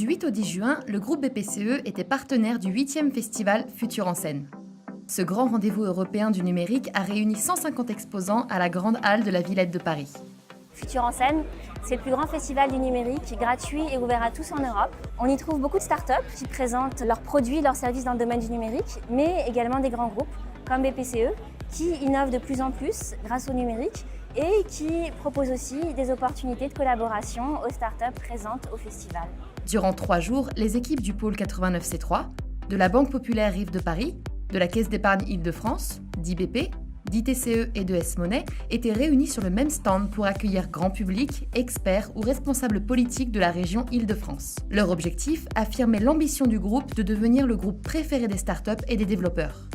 Du 8 au 10 juin, le groupe BPCE était partenaire du 8e festival Futur en scène. Ce grand rendez-vous européen du numérique a réuni 150 exposants à la Grande Halle de la Villette de Paris. Futur en scène, c'est le plus grand festival du numérique, gratuit et ouvert à tous en Europe. On y trouve beaucoup de startups qui présentent leurs produits, leurs services dans le domaine du numérique, mais également des grands groupes comme BPCE qui innovent de plus en plus grâce au numérique et qui proposent aussi des opportunités de collaboration aux startups présentes au festival. Durant 3 jours, les équipes du pôle 89C3, de la Banque Populaire Rive de Paris, de la Caisse d'épargne Île-de-France, d'IBP, d'ITCE et de S-Monnaie étaient réunies sur le même stand pour accueillir grand public, experts ou responsables politiques de la région Île-de-France. Leur objectif, affirmer l'ambition du groupe de devenir le groupe préféré des startups et des développeurs.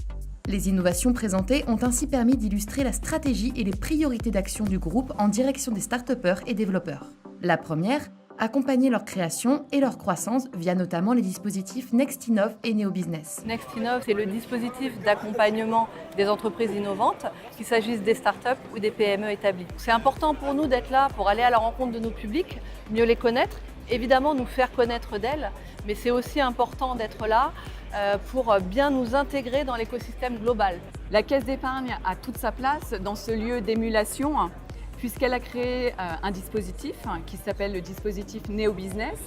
Les innovations présentées ont ainsi permis d'illustrer la stratégie et les priorités d'action du groupe en direction des start-upers et développeurs. La première, accompagner leur création et leur croissance via notamment les dispositifs NextInnov et NeoBusiness. NextInnov, c'est le dispositif d'accompagnement des entreprises innovantes, qu'il s'agisse des startups ou des PME établies. C'est important pour nous d'être là pour aller à la rencontre de nos publics, mieux les connaître, évidemment nous faire connaître d'elles, mais c'est aussi important d'être là pour bien nous intégrer dans l'écosystème global. La Caisse d'épargne a toute sa place dans ce lieu d'émulation, puisqu'elle a créé un dispositif qui s'appelle le dispositif NeoBusiness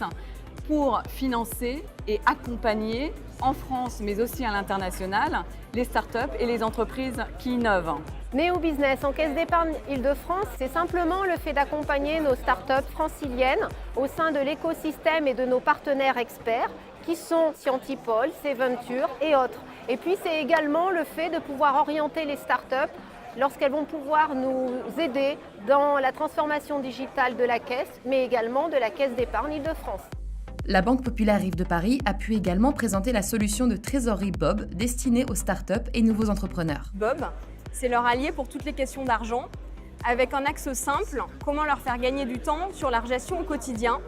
pour financer et accompagner en France, mais aussi à l'international, les startups et les entreprises qui innovent. NeoBusiness en Caisse d'épargne Île-de-France, c'est simplement le fait d'accompagner nos startups franciliennes au sein de l'écosystème et de nos partenaires experts qui sont Scientipol, Cventure et autres. Et puis c'est également le fait de pouvoir orienter les startups lorsqu'elles vont pouvoir nous aider dans la transformation digitale de la Caisse, mais également de la Caisse d'épargne Île-de-France. La Banque Populaire Rive de Paris a pu également présenter la solution de trésorerie Bob destinée aux startups et nouveaux entrepreneurs. Bob, c'est leur allié pour toutes les questions d'argent, avec un axe simple, comment leur faire gagner du temps sur leur gestion au quotidien,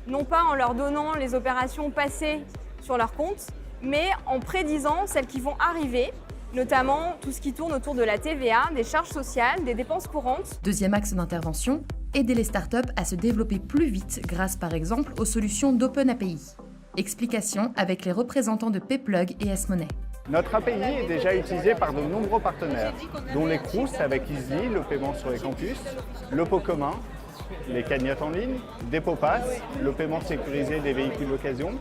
non pas en leur donnant les opérations passées sur leur compte, mais en prédisant celles qui vont arriver, notamment tout ce qui tourne autour de la TVA, des charges sociales, des dépenses courantes. Deuxième axe d'intervention, aider les startups à se développer plus vite grâce par exemple aux solutions d'Open API. Explication avec les représentants de Payplug et S-Monnaie. Notre API est déjà utilisé par de nombreux partenaires, dont les Crous avec Easy, le paiement sur les campus, le pot commun, les cagnottes en ligne, Depopass, le paiement sécurisé des véhicules d'occasion,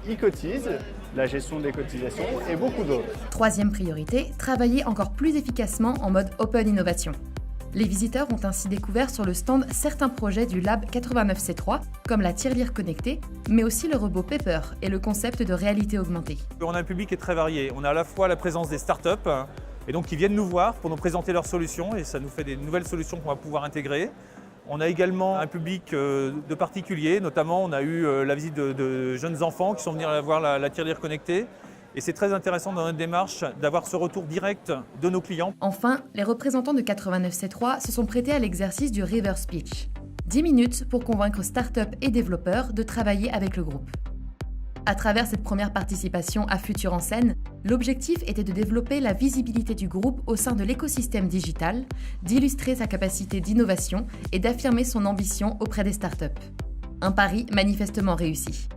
Ecotise, la gestion des cotisations et beaucoup d'autres. Troisième priorité, travailler encore plus efficacement en mode Open Innovation. Les visiteurs ont ainsi découvert sur le stand certains projets du Lab 89C3, comme la tirelire connectée, mais aussi le robot Pepper et le concept de réalité augmentée. On a un public qui est très varié. On a à la fois la présence des startups, et donc qui viennent nous voir pour nous présenter leurs solutions, et ça nous fait des nouvelles solutions qu'on va pouvoir intégrer. On a également un public de particuliers, notamment on a eu la visite de jeunes enfants qui sont venus voir la tirelire connectée. Et c'est très intéressant dans notre démarche d'avoir ce retour direct de nos clients. Enfin, les représentants de 89C3 se sont prêtés à l'exercice du reverse pitch. 10 minutes pour convaincre startups et développeurs de travailler avec le groupe. À travers cette première participation à Futur en scène, l'objectif était de développer la visibilité du groupe au sein de l'écosystème digital, d'illustrer sa capacité d'innovation et d'affirmer son ambition auprès des startups. Un pari manifestement réussi.